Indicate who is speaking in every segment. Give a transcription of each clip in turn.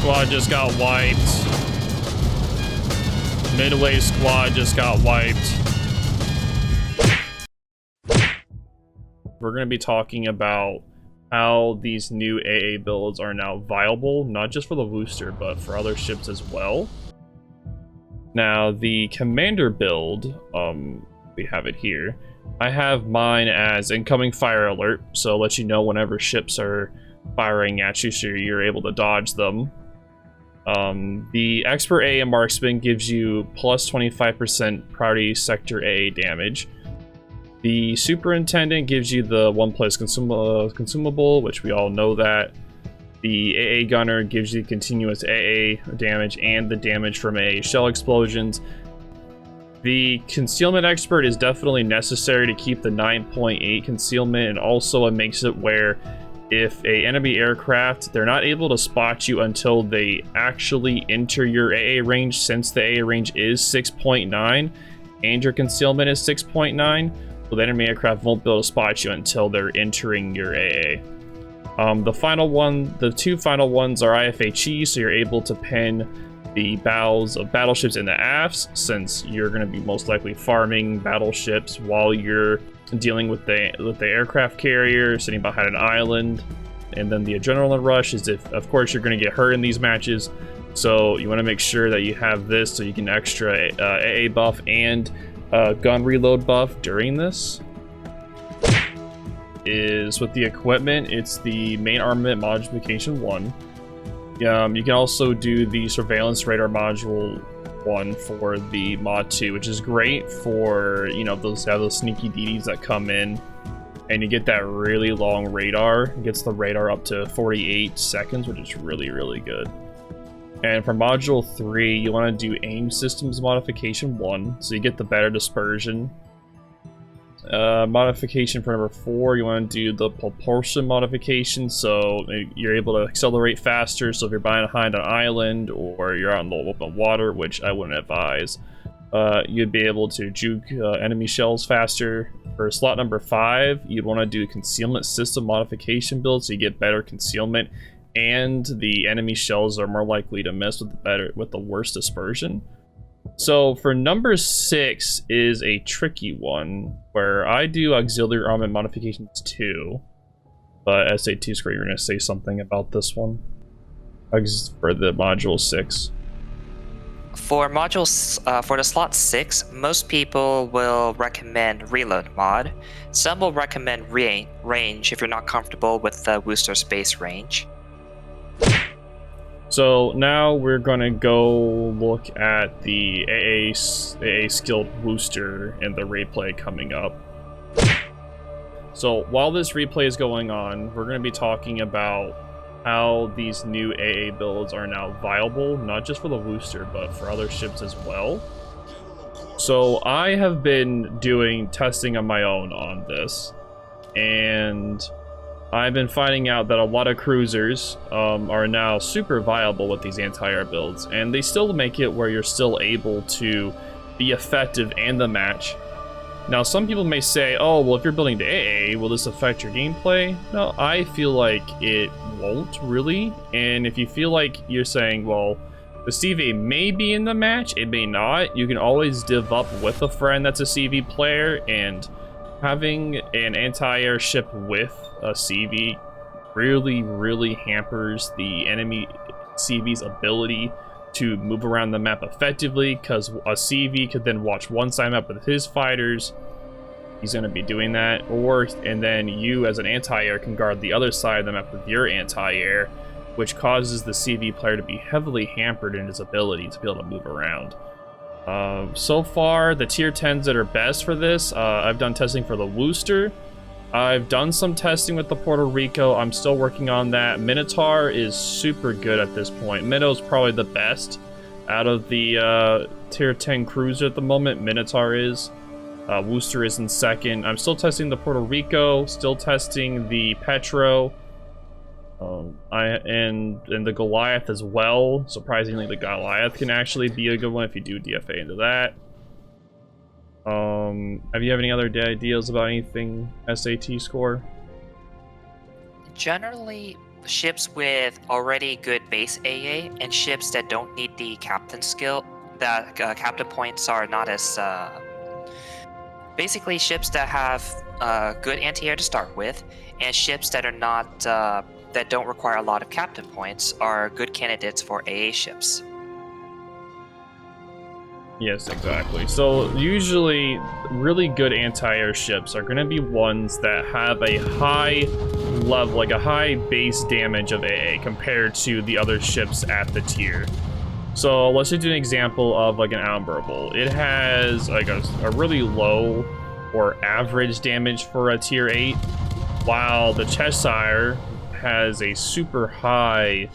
Speaker 1: squad just got wiped. Midway squad just got wiped. We're going to be talking about how these new AA builds are now viable, not just for the Worcester, but for other ships as well. Now, the Commander build, we have it here. I have mine as incoming fire alert, so it'll let you know whenever ships are firing at you, so you're able to dodge them. The Expert AA Marksman gives you plus 25% priority sector AA damage. The Superintendent gives you the 1+ consumable, which we all know that. The AA Gunner gives you continuous AA damage and the damage from AA shell explosions. The Concealment Expert is definitely necessary to keep the 9.8 concealment, and also it makes it where if a enemy aircraft, they're not able to spot you until they actually enter your AA range, since the AA range is 6.9 and your concealment is 6.9. So the enemy aircraft won't be able to spot you until they're entering your AA. The two final ones are IFHE, so you're able to pin the bows of battleships in the aft, since you're going to be most likely farming battleships while you're dealing with the aircraft carrier sitting behind an island. And then the Adrenaline Rush is if, of course, you're going to get hurt in these matches, so you want to make sure that you have this so you can extra AA buff and gun reload buff during this. Is with the equipment, it's the main armament modification 1. You can also do the surveillance radar module 1 for the mod 2, which is great for, you know, those sneaky DDs that come in and you get that really long radar. It gets the radar up to 48 seconds, which is really, really good. And for module 3, you want to do aim systems modification 1, so you get the better dispersion. Modification for number 4, you want to do the propulsion modification, so you're able to accelerate faster. So if you're behind an island or you're out in the open water, which I wouldn't advise, you'd be able to juke enemy shells faster. For slot number 5, you'd want to do concealment system modification build, so you get better concealment, and the enemy shells are more likely to miss with the worst dispersion. So for number 6 is a tricky one, where I do auxiliary armament modifications 2, but SAT score, you're going to say something about this one for the module 6.
Speaker 2: For modules, for the slot 6, most people will recommend reload mod. Some will recommend range if you're not comfortable with the Worcester space range.
Speaker 1: So now we're gonna go look at the AA skilled Worcester and the replay coming up. So while this replay is going on, we're gonna be talking about how these new AA builds are now viable, not just for the Worcester, but for other ships as well. So I have been doing testing on my own on this, and I've been finding out that a lot of cruisers are now super viable with these anti-air builds, and they still make it where you're still able to be effective in the match. Now, some people may say, oh, well, if you're building to AA, will this affect your gameplay? No, I feel like it won't really. And if you feel like you're saying, well, the CV may be in the match, it may not, you can always div up with a friend that's a CV player, and having an anti-air ship with a CV really hampers the enemy CV's ability to move around the map effectively, because a CV could then watch one side map with his fighters. He's going to be doing that, and then you as an anti-air can guard the other side of the map with your anti-air, which causes the CV player to be heavily hampered in his ability to be able to move around. So far, the tier 10s that are best for this, I've done testing for the Worcester. I've done some testing with the Puerto Rico. I'm still working on that. Minotaur is super good at this point. Minnow's probably the best out of the tier 10 cruiser at the moment. Minotaur is. Worcester is in second. I'm still testing the Puerto Rico, still testing the Petro, and the Goliath as well. Surprisingly, the Goliath can actually be a good one if you do DFA into that. Have you any other ideas about anything SAT score?
Speaker 2: Generally, ships with already good base AA and ships that don't need the captain skill, that captain points are not as basically ships that have good anti-air to start with, and ships that are not that don't require a lot of captain points are good candidates for AA ships.
Speaker 1: Yes, exactly. So usually really good anti-air ships are going to be ones that have a high level, like a high base damage of AA compared to the other ships at the tier. So let's just do an example of like an Admirable. It has like a really low or average damage for a tier 8, while the Cheshire has a super high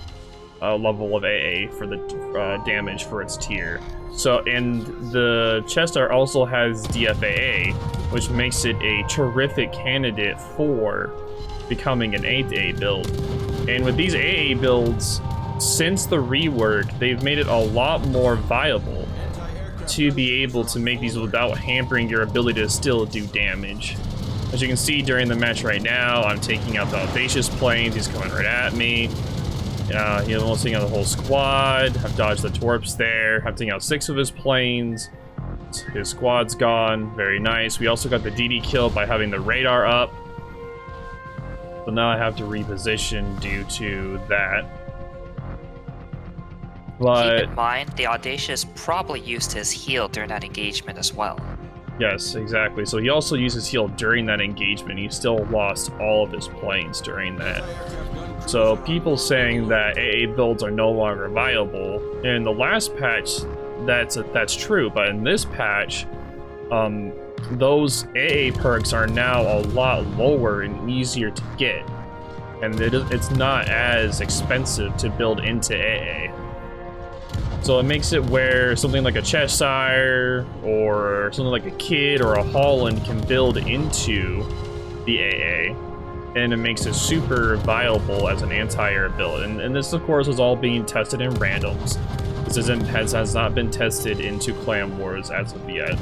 Speaker 1: level of AA for the damage for its tier. So, and the Cheshire also has DFAA, which makes it a terrific candidate for becoming an 8A build. And with these AA builds, since the rework, they've made it a lot more viable to be able to make these without hampering your ability to still do damage. As you can see during the match right now, I'm taking out the Audacious planes. He's coming right at me. He's almost taking out the whole squad. I've dodged the Torps there. I'm taking out 6 of his planes. His squad's gone. Very nice. We also got the DD kill by having the radar up. So now I have to reposition due to that. But
Speaker 2: keep in mind, the Audacious probably used his heal during that engagement as well.
Speaker 1: Yes, exactly. So he also used his heal during that engagement. He still lost all of his planes during that. So people saying that AA builds are no longer viable. In the last patch, that's true, but in this patch, those AA perks are now a lot lower and easier to get, and it's not as expensive to build into AA. So it makes it where something like a Cheshire or something like a Kid or a Holland can build into the AA, and it makes it super viable as an anti-air build. And this, of course, is all being tested in randoms. This has not been tested into Clan Wars as of yet.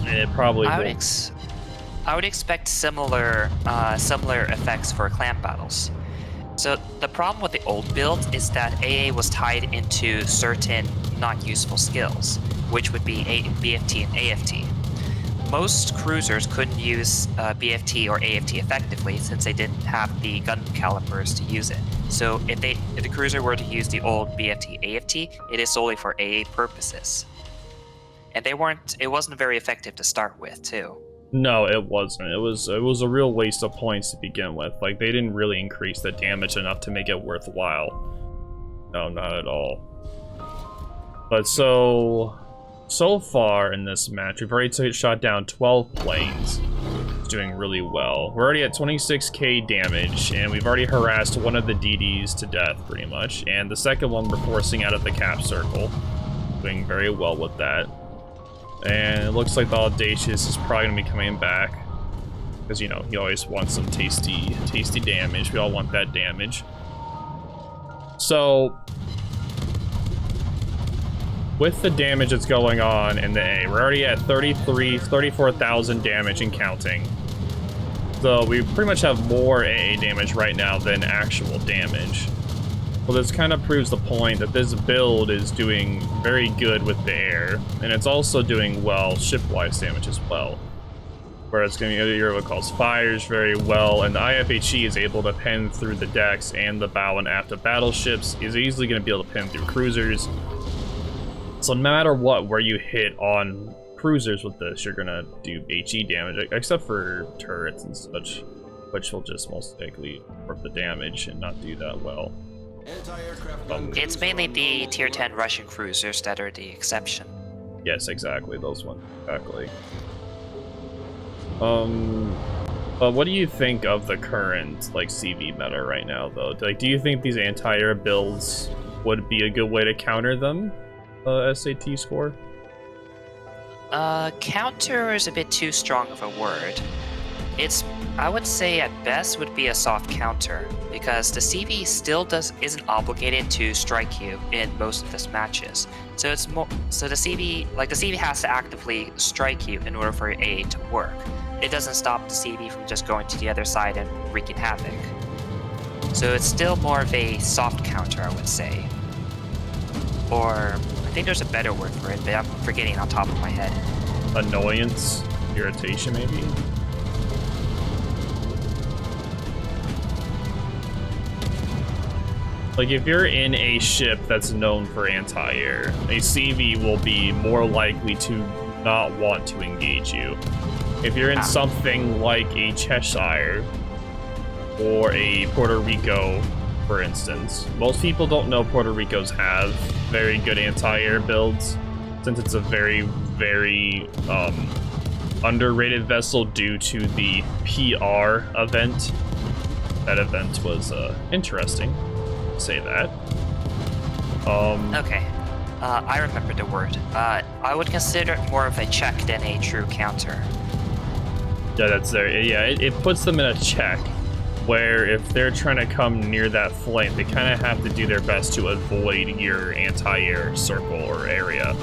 Speaker 1: And it probably will.
Speaker 2: I would expect similar effects for clan battles. So the problem with the old build is that AA was tied into certain not useful skills, which would be BFT and AFT. Most cruisers couldn't use BFT or AFT effectively since they didn't have the gun calibers to use it. So if the cruiser were to use the old BFT AFT, it is solely for AA purposes. And it wasn't very effective to start with too.
Speaker 1: No, it wasn't. It was a real waste of points to begin with. Like, they didn't really increase the damage enough to make it worthwhile. No, not at all. But so far in this match, we've already shot down 12 planes. It's doing really well. We're already at 26k damage, and we've already harassed one of the DDs to death, pretty much. And the second one we're forcing out of the cap circle. Doing very well with that. And it looks like the Audacious is probably going to be coming back. Because, you know, he always wants some tasty damage. We all want that damage. So, with the damage that's going on in the A, we're already at 34,000 damage and counting. So we pretty much have more AA damage right now than actual damage. Well, this kind of proves the point that this build is doing very good with the air, and it's also doing well ship-wise damage as well. Where it's going to be what calls fires very well, and the IFHE is able to pen through the decks and the bow and aft of battleships, is easily going to be able to pen through cruisers. So no matter what, where you hit on cruisers with this, you're going to do HE damage, except for turrets and such, which will just most likely work the damage and not do that well.
Speaker 2: It's mainly the tier 10 Russian cruisers that are the exception.
Speaker 1: Yes, exactly, those ones, exactly. But what do you think of the current, like, CV meta right now, though? Like, do you think these anti-air builds would be a good way to counter them, SAT score?
Speaker 2: Counter is a bit too strong of a word. I would say at best would be a soft counter, because the CV still isn't obligated to strike you in most of these matches. So the CV has to actively strike you in order for your AA to work. It doesn't stop the CV from just going to the other side and wreaking havoc. So it's still more of a soft counter, I would say. Or I think there's a better word for it, but I'm forgetting on top of my head.
Speaker 1: Annoyance, irritation, maybe. Like, if you're in a ship that's known for anti-air, a CV will be more likely to not want to engage you. If you're in something like a Cheshire or a Puerto Rico, for instance, most people don't know Puerto Ricos have very good anti-air builds, since it's a very, very underrated vessel due to the PR event. That event was interesting. Say that.
Speaker 2: Okay. I remember the word. I would consider it more of a check than a true counter.
Speaker 1: Yeah, that's there. Yeah, it puts them in a check where if they're trying to come near that flank, they kind of have to do their best to avoid your anti-air circle or area.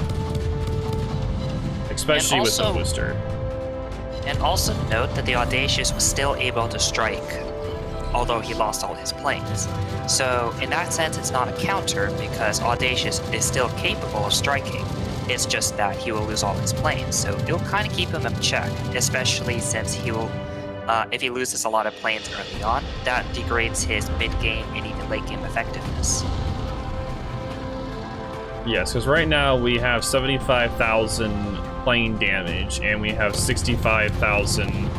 Speaker 1: Especially with the booster. And
Speaker 2: also note that the Audacious was still able to strike, although he lost all his planes. So in that sense, it's not a counter because Audacious is still capable of striking. It's just that he will lose all his planes, so it'll kind of keep him in check, especially since he will, if he loses a lot of planes early on, that degrades his mid-game and even late-game effectiveness.
Speaker 1: Yes, because right now we have 75,000 plane damage, and we have 65,000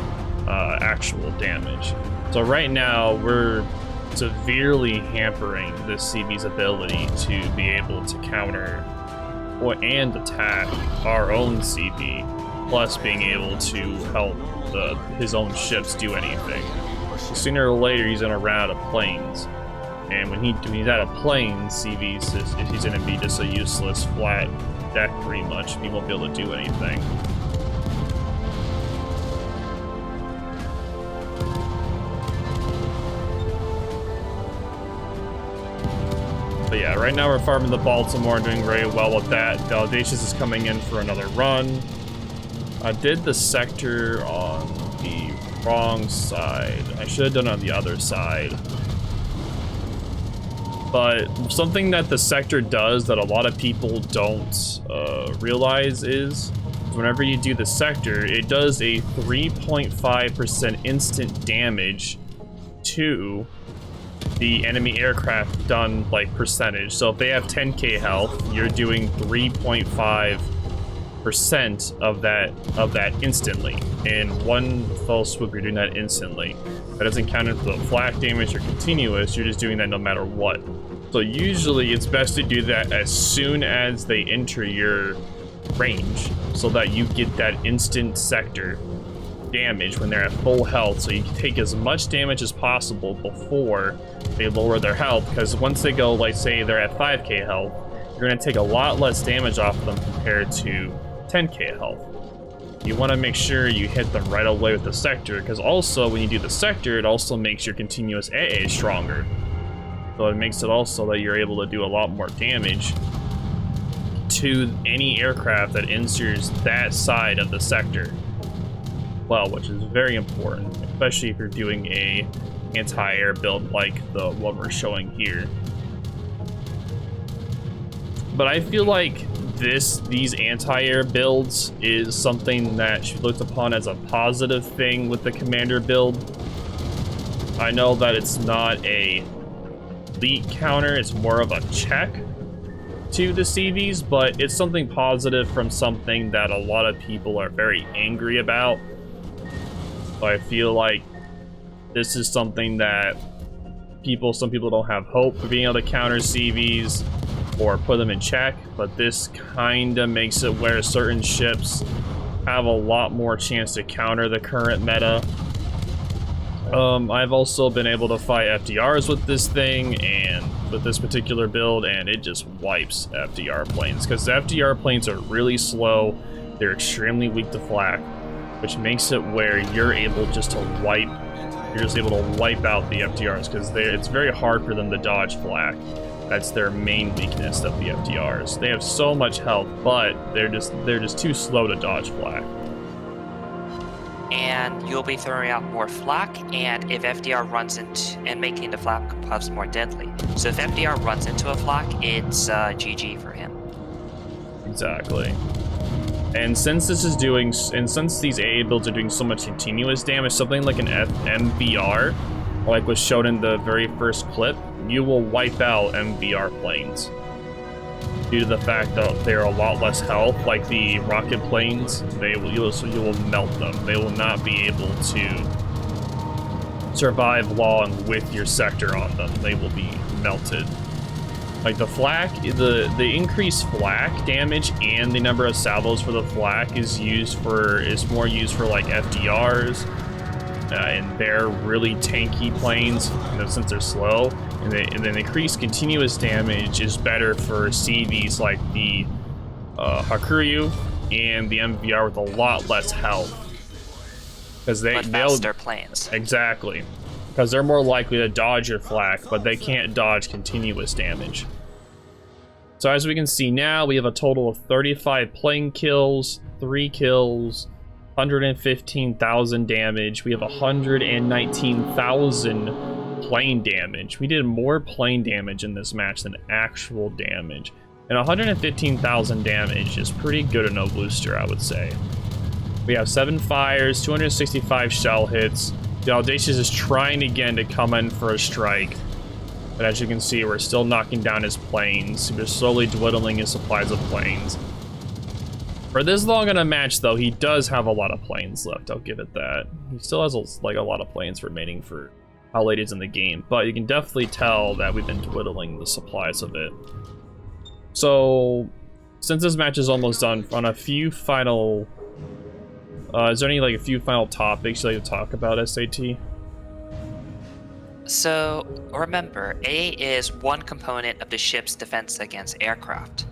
Speaker 1: actual damage. So right now, we're severely hampering this CV's ability to be able to counter and attack our own CV, plus being able to help his own ships do anything. Sooner or later, he's gonna run out of planes, and when he's out of planes, CV's he's gonna be just a useless flat deck pretty much. He won't be able to do anything. But yeah, right now we're farming the Baltimore, doing very well with that. The Audacious is coming in for another run. I did the sector on the wrong side. I should have done it on the other side. But something that the sector does that a lot of people don't realize is whenever you do the sector, it does a 3.5% instant damage to the enemy aircraft done like percentage. So if they have 10k health, you're doing 3.5% of that instantly. In one fell swoop, you're doing that instantly. That doesn't count for the flak damage or continuous, you're just doing that no matter what. So usually it's best to do that as soon as they enter your range, so that you get that instant sector damage when they're at full health, so you can take as much damage as possible before they lower their health, because once they go, like say they're at 5k health, you're going to take a lot less damage off them compared to 10k health. You want to make sure you hit them right away with the sector, because also when you do the sector, it also makes your continuous AA stronger. So it makes it also that you're able to do a lot more damage to any aircraft that enters that side of the sector. Well, which is very important, especially if you're doing a anti-air build like the one we're showing here. But I feel like these anti-air builds is something that should be looked upon as a positive thing with the commander build. I know that it's not a elite counter, it's more of a check to the CVs, but it's something positive from something that a lot of people are very angry about. So I feel like this is something that some people don't have hope for being able to counter CVs or put them in check, but this kind of makes it where certain ships have a lot more chance to counter the current meta. I've also been able to fight FDRs with this thing and with this particular build, and it just wipes FDR planes, because the FDR planes are really slow, they're extremely weak to flak, which makes it where you're able just to wipe out the FDRs, because it's very hard for them to dodge flak. That's their main weakness of the FDRs. They have so much health, but they're just too slow to dodge flak.
Speaker 2: and you'll be throwing out more flak, and if FDR runs into and making the flak puffs more deadly. So if FDR runs into a flak, it's GG for him.
Speaker 1: Exactly. And since this is doing, and since these AA builds are doing so much continuous damage, something like an MVR, like was shown in the very first clip, you will wipe out MVR planes. Due to the fact that they're a lot less health, like the rocket planes, you will melt them. They will not be able to survive long with your sector on them. They will be melted. Like the flak, the increased flak damage and the number of salvos for the flak is more used for like FDRs and they're really tanky planes, since they're slow. And then increased continuous damage is better for CVs like the Hakuryu and the MVR with a lot less health. Because they'll
Speaker 2: faster planes.
Speaker 1: Exactly. Because they're more likely to dodge your flak, but they can't dodge continuous damage. So as we can see now, we have a total of 35 plane kills, 3 kills, 115,000 damage. We have 119,000 plane damage. We did more plane damage in this match than actual damage. And 115,000 damage is pretty good in a booster, I would say. We have 7 fires, 265 shell hits. The Audacious is trying again to come in for a strike. But as you can see, we're still knocking down his planes. We're slowly dwindling his supplies of planes. For this long in a match, though, he does have a lot of planes left. I'll give it that. He still has a lot of planes remaining for how late it's in the game. But you can definitely tell that we've been dwindling the supplies of it. So, since this match is almost done, on a few final... is there a few final topics you'd like to talk about, SAT?
Speaker 2: So, remember, A is one component of the ship's defense against aircraft.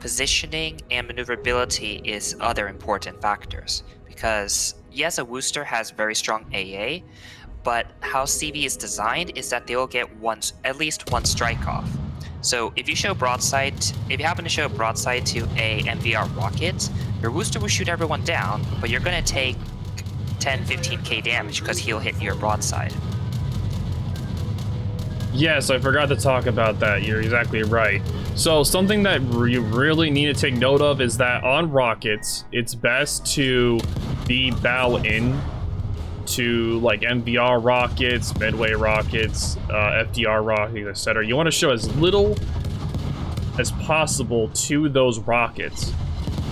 Speaker 2: Positioning and maneuverability is other important factors, because yes, a Worcester has very strong AA, but how CV is designed is that they'll get at least one strike off. So if you happen to show broadside to a MVR rocket, your Worcester will shoot everyone down, but you're going to take 10-15k damage because he'll hit your broadside.
Speaker 1: Yes, I forgot to talk about that. You're exactly right. So something that you really need to take note of is that on rockets, it's best to be bow in to like MVR rockets, Medway rockets, FDR rockets, etc. You want to show as little as possible to those rockets.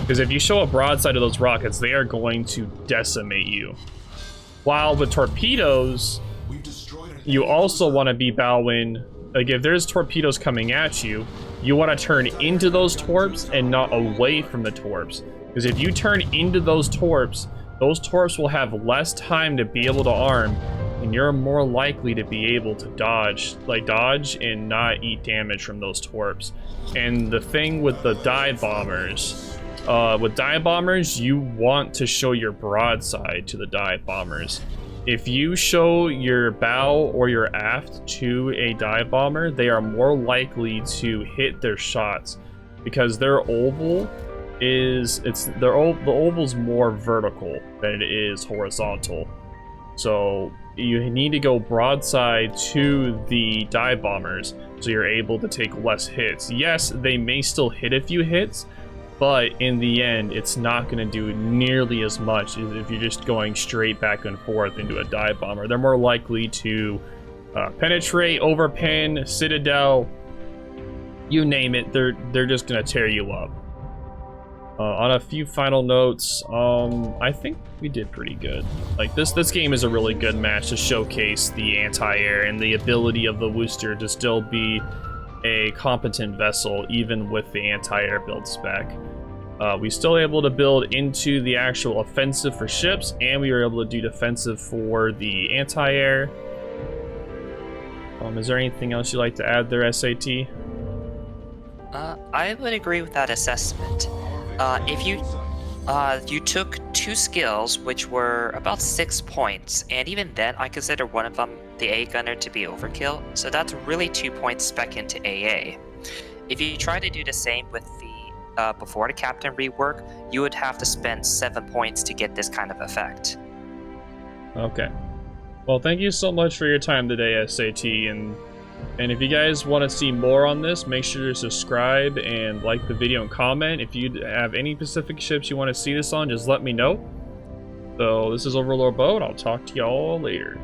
Speaker 1: Because if you show a broadside to those rockets, they are going to decimate you. While with torpedoes, you also want to be bow in. Like if there's torpedoes coming at you, you want to turn into those torps and not away from the torps. Because if you turn into those torps will have less time to be able to arm, and you're more likely to be able to dodge and not eat damage from those torps. And the thing with the dive bombers, you want to show your broadside to the dive bombers. If you show your bow or your aft to a dive bomber, they are more likely to hit their shots because their oval the oval's more vertical than it is horizontal. So you need to go broadside to the dive bombers so you're able to take less hits. Yes, they may still hit a few hits, but in the end, it's not going to do nearly as much as if you're just going straight back and forth into a dive bomber. They're more likely to penetrate, overpin, citadel, you name it. They're just going to tear you up. On a few final notes, I think we did pretty good. Like this game is a really good match to showcase the anti-air and the ability of the Worcester to still be a competent vessel even with the anti-air build spec. We still able to build into the actual offensive for ships, and we were able to do defensive for the anti-air. Is there anything else you'd like to add there, SAT?
Speaker 2: I would agree with that assessment. If you took 2 skills, which were about 6 points, and even then, I consider one of them, the A gunner, to be overkill. So that's really 2 points spec into AA. If you try to do the same with the before the captain rework, you would have to spend 7 points to get this kind of effect.
Speaker 1: Okay. Well, thank you so much for your time today, SAT, and if you guys want to see more on this, make sure to subscribe and like the video and comment. If you have any specific ships you want to see this on, just let me know. So this is OverLordBou, and I'll talk to y'all later.